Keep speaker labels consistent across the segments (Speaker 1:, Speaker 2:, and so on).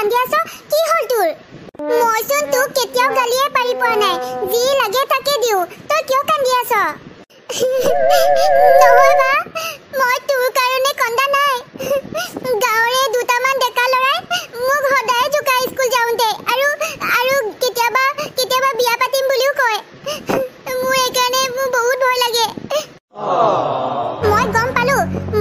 Speaker 1: কান্দি আছ কি হল তোৰ মইচোন তোক কেতিয়াও গালিয়ে পাৰি পোৱা নাই যি লাগে তাকে দিও তই কিয় কান্দি আছ নহয় বা মই তোৰ কাৰণে কন্দা নাই গাঁৱৰে দুটামান ডেকা লৰাই মোক সদায় জোকাই স্কুল যাওঁতে আৰু কেতিয়াবা বিয়া পাতিম বুলিও কয় মোৰ এইকাৰণে মোৰ বহুত ভয় লাগে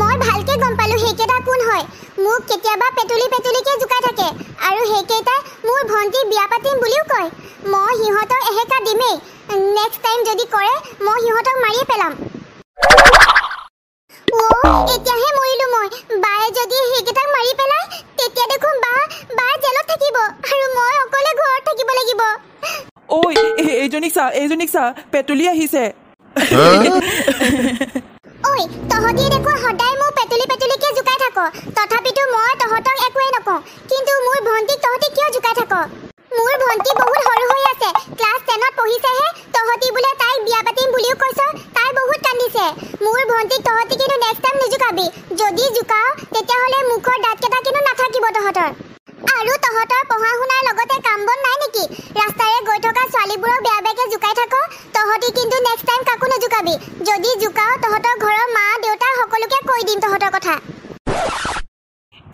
Speaker 1: মই ভালকে গম পালো সেইকেইটা কোন হয় মোক কেতিয়াবা পেটুলিকে জোকাই থাকে আৰু সেইকেইটাই মোৰ ভণ্টি বিয়া পাতিম বুলিও কয় মই সিহঁতক এহেকা দিমেই নেক্সট টাইম যদি কৰে মই সিহঁতক মাৰি পেলাম এতিয়াহে মৰিলো মই বায়ে যদি সেইকেইটাক মাৰি পেলাই তেতিয়া দেখোন বা জেলত থাকিব আৰু মই অকলে ঘৰত থাকিব লাগিব
Speaker 2: ঐ এইজনীক চা পেটুলি আহিছে
Speaker 1: ঐ তহঁতি দেখো সদায় মোক পেটুলিকে জোকাই থাক তথাপিতো মই তহঁতক একোৱে নকওঁ কিন্তু মোৰ ভণ্টিক তহঁতি কিয় জোকাই থাক মোৰ ভণ্টি বহুত সৰু হৈ আছে ক্লাছ 10ত পঢ়িছেহে তহঁতি বোলে তাইক বিয়া পাতিম বুলিও কৈছ তাই বহুত কান্দিছে মোৰ ভণ্টিক তহঁতি কিন্তু নেক্সট টাইম নুজোকাবি যদি জোকাও তেতিয়াহ'লে মুখৰ দাঁতকেইটা কিন্তু নাথাকিব তহঁতৰ আৰু তহঁতৰ পঢ়া শুনাৰ লগতে কাম বন নাই নেকি ৰাস্তাৰে গৈ থকা ছোৱালীবোৰক বেয়াকে জোকাই থাক তহঁতি কিন্তু নেক্সট টাইম কাকো নুজোকাবি যদি জোকাও তহঁতৰ ঘৰৰ মা দেউতা সকলোকে কৈ দিম তহঁতৰ কথা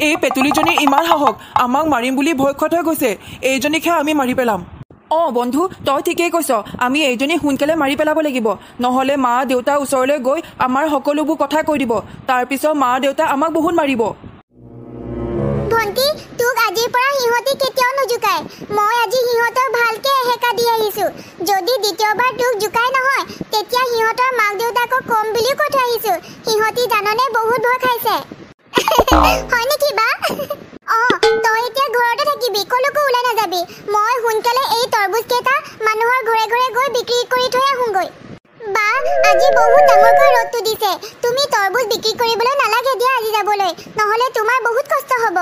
Speaker 2: এই পেটুলিজনীৰ ইমান সাহস আমাক মাৰিম বুলি ভয় খোৱাত হৈ গৈছে এইজনীকহে আমি মাৰি পেলাম বন্ধু তই ঠিকেই কৈছ আমি এইজনী সোনকালে মাৰি পেলাব লাগিব নহ'লে মা দেউতাৰ ওচৰলৈ গৈ আমাৰ সকলোবোৰ কথা কৈ দিব তাৰপিছত মা দেউতা আমাক বহুত মাৰিব
Speaker 1: ভণ্টি তোক আজিৰ পৰা সিহঁতি কেতিয়াও নুজোকায় মই আজি সিহঁতক ভালকে এহেকা দি আহিছো যদি দ্বিতীয়বাৰ তোক জোকাই নহয় তেতিয়া সিহঁতৰ মাক দেউতাকক কম বুলিও কৈ থৈ আহিছো সিহঁতি জাননে বহুত ভয় খাইছে হয় নেকি বা তই এতিয়া ঘৰতে থাকিবি কলৈকো ওলাই নাযাবি মই সোনকালে এই তৰবুজ কেইটা মানুহৰ ঘৰে ঘৰে গৈ বিক্ৰী কৰি থৈ আহোঁগৈ বা আজি বহুত ডাঙৰকৈ ৰ'দটো দিছে তুমি তৰবুজ বিক্ৰী কৰিবলৈ নালাগে দিয়া আজি যাবলৈ নহ'লে তোমাৰ বহুত কষ্ট হ'ব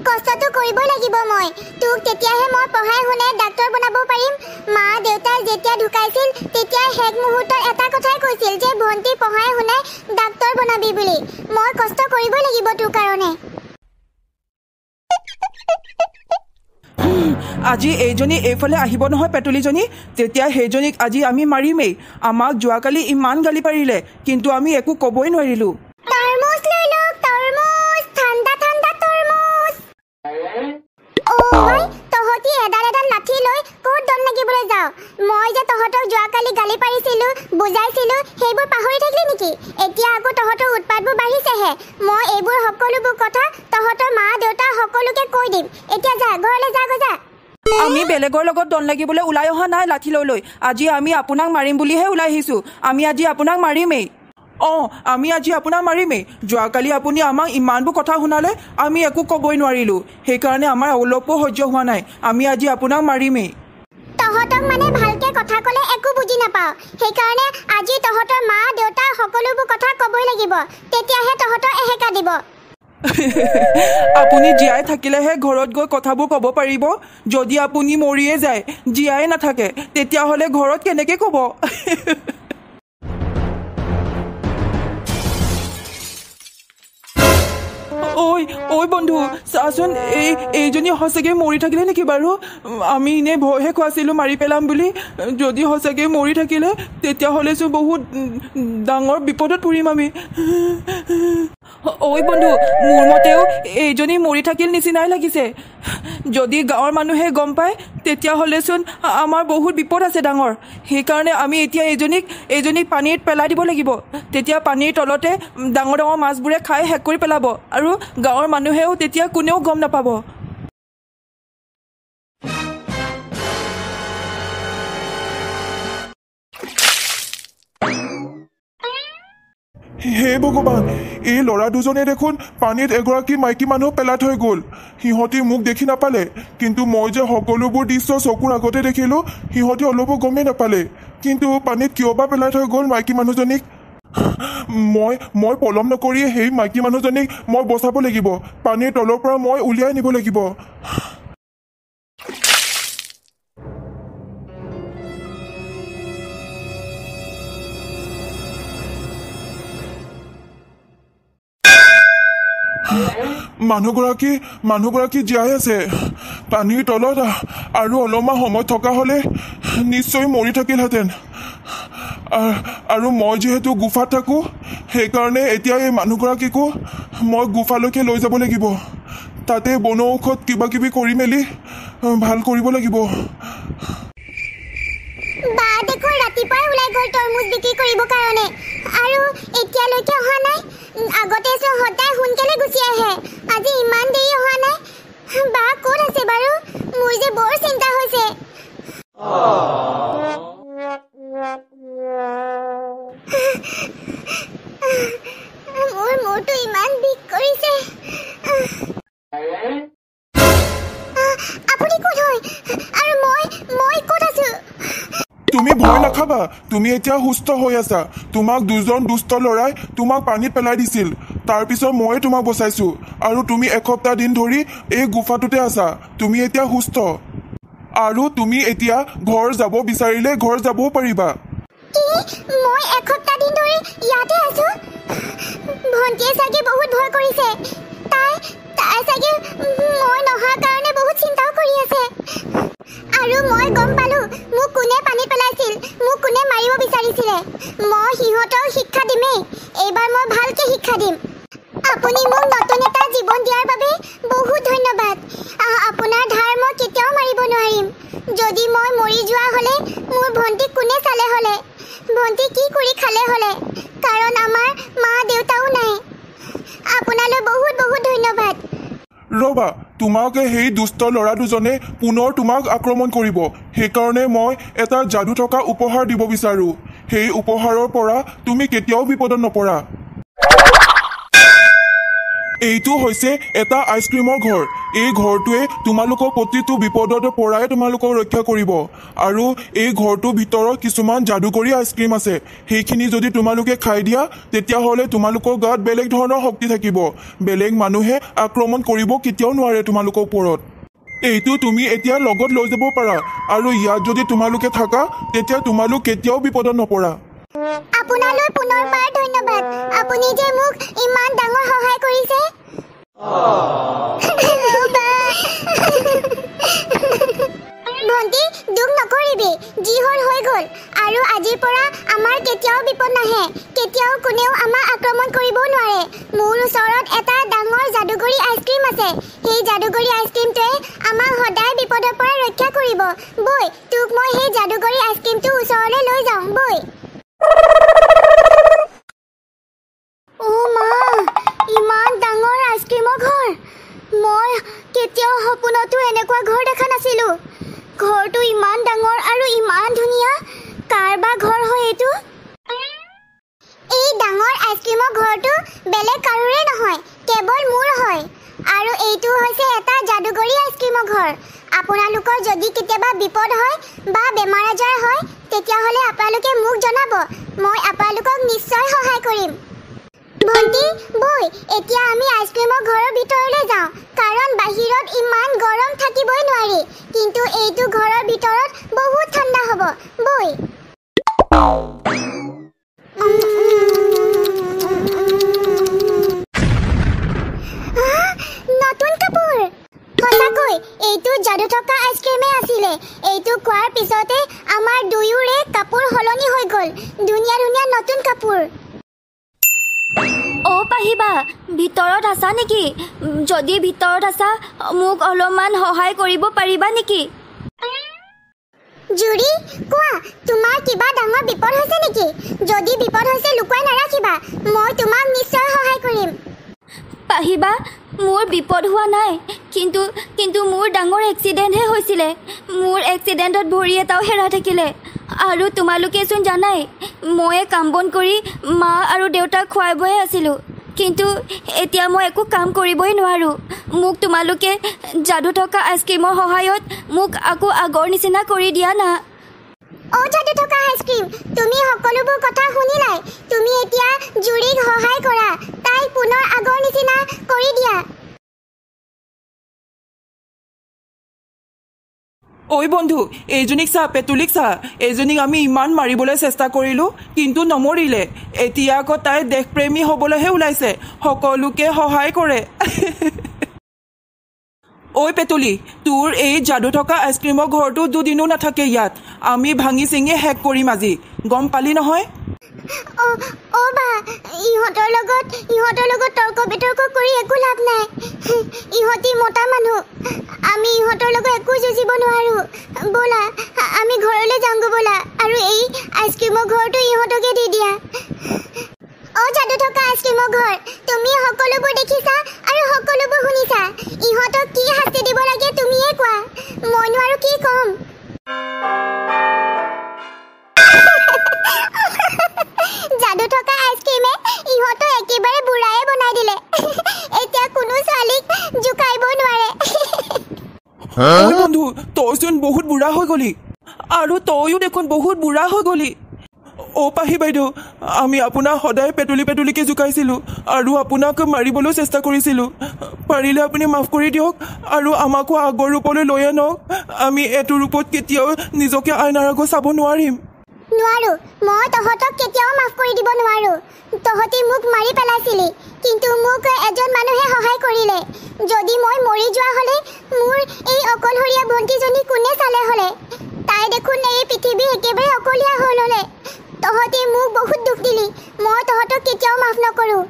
Speaker 1: কষ্টটো কৰিবই লাগিব মই তোক তেতিয়াহে মই পঢ়াই শুনাই ডাক্তৰ বনাব পাৰিম মা দেউতাই যেতিয়া ঢুকাইছিল তেতিয়া শেষ মুহূৰ্তত এটা কথাই কৈছিল যে ভণ্টি পঢ়াই শুনাই ডাক্তৰ বনাবি বুলি মই কষ্ট কৰিবই লাগিব তোৰ কাৰণে
Speaker 2: আজি এইজনী এইফালে আহিব নহয় পেটুলিজনী তেতিয়া সেইজনীক আজি আমি মাৰিমেই আমাক যোৱাকালি ইমান গালি পাৰিলে কিন্তু আমি একো ক'বই নোৱাৰিলোঁ
Speaker 1: তৰমুজ লৈ লওক তৰমুজ ঠাণ্ডা তৰমুজ তহঁতি এডাল লাঠি লৈ ক'ত দম লাগিবলৈ যাওঁ মই যে তহঁতক যোৱাকালি গালি পাৰিছিলো বুজাইছিলো সেইবোৰ পাহৰি থাকিলি নেকি এতিয়া আকৌ তহঁতৰ উৎপাতবোৰ বাঢ়িছেহে মই এইবোৰ সকলোবোৰ কথা তহঁতৰ মা দেউতা সকলোকে কৈ দিম এতিয়া যা ঘৰলৈ যা
Speaker 2: আমি বেলেগৰ লগত দন লাগিবলৈ ওলাই অহা নাই লাঠি লৈ আজি আমি আপোনাক মাৰিম বুলিহে ওলাই আহিছোঁ আমি আজি আপোনাক মাৰিমেই আমি আজি আপোনাক মাৰিমেই যোৱাকালি আপুনি আমাক ইমানবোৰ কথা শুনালে আমি একো ক'বই নোৱাৰিলোঁ সেইকাৰণে আমাৰ অলপো সহ্য হোৱা নাই আমি আজি আপোনাক মাৰিমেই
Speaker 1: তহঁতক মানে ভালকে কথা ক'লে একো বুজি নাপাওঁ সেইকাৰণে আজি তহঁতৰ মা দেউতা সকলোবোৰ কথা ক'বই লাগিব তেতিয়াহে তহঁতৰ এহেকা দিব
Speaker 2: আপুনি জীয়াই থাকিলেহে ঘৰত গৈ কথাবোৰ ক'ব পাৰিব যদি আপুনি মৰিয়ে যায় জীয়াই নাথাকে তেতিয়াহ'লে ঘৰত কেনেকৈ ক'ব ঐ বন্ধু চাচোন এইজনী সঁচাকৈ মৰি থাকিলে নেকি বাৰু আমি এনেই ভয়হে খুৱাইছিলোঁ মাৰি পেলাম বুলি যদি সঁচাকৈ মৰি থাকিলে তেতিয়াহ'লেচোন বহুত ডাঙৰ বিপদত পৰিম আমি ঐ বন্ধু মোৰ মতেও এইজনী মৰি থাকিল নিচিনাই লাগিছে যদি গাঁৱৰ মানুহে গম পায় তেতিয়াহ'লেচোন আমাৰ বহুত বিপদ আছে ডাঙৰ সেইকাৰণে আমি এতিয়া এইজনীক পানীত পেলাই দিব লাগিব তেতিয়া পানীৰ তলতে ডাঙৰ মাছবোৰে খাই শেষ কৰি পেলাব আৰু গাঁৱৰ মানুহেও তেতিয়া কোনেও গম নাপাব
Speaker 3: হে ভগৱান এই ল'ৰা দুজনে দেখোন পানীত এগৰাকী মাইকী মানুহ পেলাই থৈ গ'ল সিহঁতি মোক দেখি নাপালে কিন্তু মই যে সকলোবোৰ দৃশ্য চকুৰ আগতে দেখিলোঁ সিহঁতি অলপো গমেই নাপালে কিন্তু পানীত কিয় বা পেলাই থৈ গ'ল মাইকী মানুহজনীক মই পলম নকৰি সেই মাইকী মানুহজনীক মই বচাব লাগিব পানীৰ তলৰ পৰা মই উলিয়াই নিব লাগিব মানুহগৰাকী জীয়াই আছে পানীৰ তলত আৰু অলপমান সময় থকা হ'লে নিশ্চয় মৰি থাকিলহেঁতেন আৰু মই যিহেতু গুফাত থাকোঁ সেইকাৰণে এতিয়া এই মানুহগৰাকীকো মই গুফালৈকে লৈ যাব লাগিব তাতে বনৌষধ কিবা কিবি কৰি মেলি ভাল কৰিব লাগিব
Speaker 1: বা দেখোন ৰাতিপুৱাই ওলাই গ'ল তৰমুজ বিক্ৰী কৰিবৰ কাৰণে আৰু এতিয়ালৈকে অহা নাই আগতে সদায় সোনকালে গুচি আহে আজি ইমান দেৰি অহা নাই বা ক'ত আছে বাৰু মোৰ যে বৰ চিন্তা হৈছে মোৰ মূৰটো ইমান বিষ কৰিছে আপুনি ক'ত হয় আৰু মই ক'ত আছো
Speaker 3: তুমি ভয় নাখাবা তুমি এতিয়া সুস্থ হৈ আছা তোমাক দুজন দুষ্ট ল'ৰাই তোমাক পানীত পেলাই দিছিল তাৰপিছত ময়ে তোমাক বচাইছো আৰু তুমি এসপ্তাহ দিন ধৰি এই গুফাটোতে আছা তুমি এতিয়া সুস্থ আৰু তুমি এতিয়া ঘৰ যাব বিচাৰিলে ঘৰ যাবও পাৰিবা
Speaker 1: মই এসপ্তাহ দিন ধৰি ইয়াতে আছো ভণ্টিয়ে চাগে বহুত ভয় কৰিছে তাই চাগে মই নহাৰ কাৰণে বহুত চিন্তাও কৰি আছে আৰু মই গম পালো মোক কোনে পানী পেলাইছিল মোক কোনে মাৰিব বিচাৰিছিলে মই সিহঁতক শিক্ষা দিমেই এইবাৰ মই ভালকে শিক্ষা দিম আপুনি মোক নতুন এটা জীৱন দিয়াৰ বাবে বহুত ধন্যবাদ আপোনাৰ ধাৰ মই কেতিয়াও মাৰিব নোৱাৰিম যদি মই মৰি যোৱা হ'লে মোৰ ভণ্টিক কোনে চালে হ'লে ভণ্টি কি কৰি খালে হ'লে কাৰণ আমাৰ মা দেউতাও নাই আপোনালৈ বহুত বহুত ধন্যবাদ
Speaker 3: ৰবা তোমাক সেই দুষ্ট ল'ৰা দুজনে পুনৰ তোমাক আক্ৰমণ কৰিব সেইকাৰণে মই এটা যাদু থকা উপহাৰ দিব বিচাৰো সেই উপহাৰৰ পৰা তুমি কেতিয়াও বিপদত নপৰা এইটো হৈছে এটা আইচক্ৰীমৰ ঘৰ এই ঘৰটোৱে তোমালোকৰ প্ৰতিটো বিপদৰ পৰাই তোমালোকক ৰক্ষা কৰিব আৰু এই ঘৰটোৰ ভিতৰত কিছুমান যাদুকৰী আইচক্ৰীম আছে সেইখিনি যদি তোমালোকে খাই দিয়া তেতিয়াহ'লে তোমালোকৰ গাত বেলেগ ধৰণৰ শক্তি থাকিব বেলেগ মানুহে আক্ৰমণ কৰিব কেতিয়াও নোৱাৰে তোমালোকৰ ওপৰত এইটো তুমি এতিয়া লগত লৈ যাব পাৰা আৰু ইয়াত যদি তোমালোকে থাকা তেতিয়া তোমালোক কেতিয়াও বিপদত নপৰা
Speaker 1: আপোনালৈ পুনৰবাৰ ধন্যবাদ আপুনি যে মোক ইমান ডাঙৰ সহায় কৰিছে ভণ্টি দুখ নকৰিবি যি হ'ল হৈ গ'ল আৰু আজিৰ পৰা আমাৰ কেতিয়াও বিপদ নাহে কেতিয়াও কোনেও আমাক আক্ৰমণ কৰিবও নোৱাৰে মোৰ ওচৰত এটা ডাঙৰ যাদুকৰী আইচক্ৰীম আছে সেই যাদুকৰী আইচক্ৰীমটোৱে আমাক সদায় বিপদৰ পৰা ৰক্ষা কৰিব বৈ তোক মই সেই যাদুকৰী আইচক্ৰীমটো ওচৰলৈ লৈ যাওঁ বৈ মা ইমান ডাঙৰ আইচক্ৰীমৰ ঘৰ মই কেতিয়াও সপোনতো এনেকুৱা ঘৰ দেখা নাছিলো ঘৰটো ইমান ডাঙৰ আৰু ইমান ধুনীয়া কাৰবা ঘৰ হয় এইটো এই ডাঙৰ আইচক্ৰীমৰ ঘৰটো বেলেগ কাৰোৰে নহয় কেৱল মোৰ হয় আৰু এইটো হৈছে এটা যাদুকৰী আইচক্ৰীমৰ ঘৰ আপোনালোকৰ যদি কেতিয়াবা বিপদ হয় বা বেমাৰ আজাৰ হয় তেতিয়াহ'লে আপোনালোকে মোক জনাব মই আপোনালোকক নিশ্চয় সহায় কৰিম ভণ্টি বৈ এতিয়া আমি আইচক্ৰীমৰ ঘৰৰ ভিতৰলৈ যাওঁ কাৰণ বাহিৰত ইমান গৰম থাকিবই নোৱাৰি কিন্তু এইটো ঘৰৰ ভিতৰত বহুত ঠাণ্ডা হ'ব বৈ নতুন কাপোৰ সঁচাকৈ এইটো যাদু থকা আইচক্ৰীমে আছিলে এইটো খোৱাৰ পিছতে আমাৰ দুয়োৰে কাপোৰ সলনি হৈ গ'ল ধুনীয়া ধুনীয়া নতুন কাপোৰ
Speaker 4: অ' পাহিবা ভিতৰত আছা নেকি যদি ভিতৰত আছা মোক অলপমান সহায় কৰিব পাৰিবা নেকি
Speaker 1: জুৰি কোৱা তোমাৰ কিবা ডাঙৰ বিপদ হৈছে নেকি যদি বিপদ হৈছে লুকুৱাই নাৰাখিবা মই তোমাক নিশ্চয় সহায় কৰিম
Speaker 4: পাহিবা মোৰ বিপদ হোৱা নাই কিন্তু মোৰ ডাঙৰ এক্সিডেণ্টহে হৈছিলে মোৰ এক্সিডেণ্টত ভৰি এটাও হেৰাই থাকিলে আৰু তোমালোকেচোন জানাই মই কাম বন কৰি মা আৰু দেউতাক খুৱাই বৈ আছিলোঁ কিন্তু এতিয়া মই একো কাম কৰিবই নোৱাৰোঁ মোক তোমালোকে যাদু থকা আইচক্ৰীমৰ সহায়ত মোক আকৌ আগৰ নিচিনা কৰি দিয়া না
Speaker 1: অ' যাদু থকা আইচক্ৰীম তুমি সকলোবোৰ কথা শুনিলাই তুমি এতিয়া জুৰিক সহায় কৰা তাইক পুনৰ আগৰ নিচিনা কৰি দিয়া
Speaker 2: ঐ বন্ধু এইজনীক চা পেতুলিক চা এইজনীক আমি ইমান মাৰিবলৈ চেষ্টা কৰিলোঁ কিন্তু নমৰিলে এতিয়া আকৌ তাই দেশপ্ৰেমী হ'বলৈহে ওলাইছে সকলোকে সহায় কৰে ঐ পেতুলি, তোৰ এই যাদু থকা আইচক্ৰীমৰ ঘৰটো দুদিনো নাথাকে ইয়াত। আমি ভাঙি চিঙি শেষ কৰিম আজি, গম পালি নহয়?
Speaker 1: অ' বা, ইহঁতৰ লগত তৰ্ক বিতৰ্ক কৰি একো লাভ নাই। ইহঁতি মতা মানুহ, আমি ইহঁতৰ লগত একো যুঁজিব নোৱাৰো। ব'লা আমি ঘৰলৈ যাওঁগৈ ব'লা, আৰু এই আইচক্ৰীমৰ ঘৰটো ইহঁতকে দি দিয়া। অ' যাদু থকা আইচক্ৰীমৰ ঘৰ, তুমি সকলোবোৰ দেখিছা আৰু সকলোবোৰ শুনিছা। ইহঁতক কি শাস্তি দিব লাগে তুমিয়ে কোৱা, মইনো আৰু কি ক'ম। যাদু থকা আইচক্ৰীমে ইহঁতক একেবাৰে বুঢ়ায়ে বনাই দিলে। এতিয়া কোনো ছোৱালীক জোকাইব নোৱাৰে।
Speaker 2: ঐ বন্ধু, তইচোন বহুত বুঢ়া হৈ গলি, আৰু তইও দেখোন বহুত বুঢ়া হৈ গলি। অ' পাহি বাইদেউ, আমি আপোনাক সদায় পেতুলিকে জোকাইছিলোঁ আৰু আপোনাক মাৰিবলৈও চেষ্টা কৰিছিলোঁ। পাৰিলে আপুনি মাফ কৰি দিয়ক আৰু আমাকো আগৰ ৰূপলৈ লৈ আনক। আমি এইটো ৰূপত কেতিয়াও নিজকে আইনাৰ আগত চাব নোৱাৰিম।
Speaker 1: নোৱাৰো, মই তহঁতক কেতিয়াও মাফ কৰি দিব নোৱাৰো। তহঁতি মোক মাৰি পেলাইছিলি, কিন্তু মোক এজন মানুহে সহায় কৰিলে। যদি মই মৰি যোৱা হ'লে মোৰ এই অকলশৰীয়া ভণ্টিজনী কোনে চালে হ'লে? তাই দেখোন এই পৃথিৱী একেবাৰে অকলীয়া হ'ল হ'লে। তহঁতি মোক বহুত দুখ দিলি, মই তহঁতক কেতিয়াও মাফ নকৰোঁ।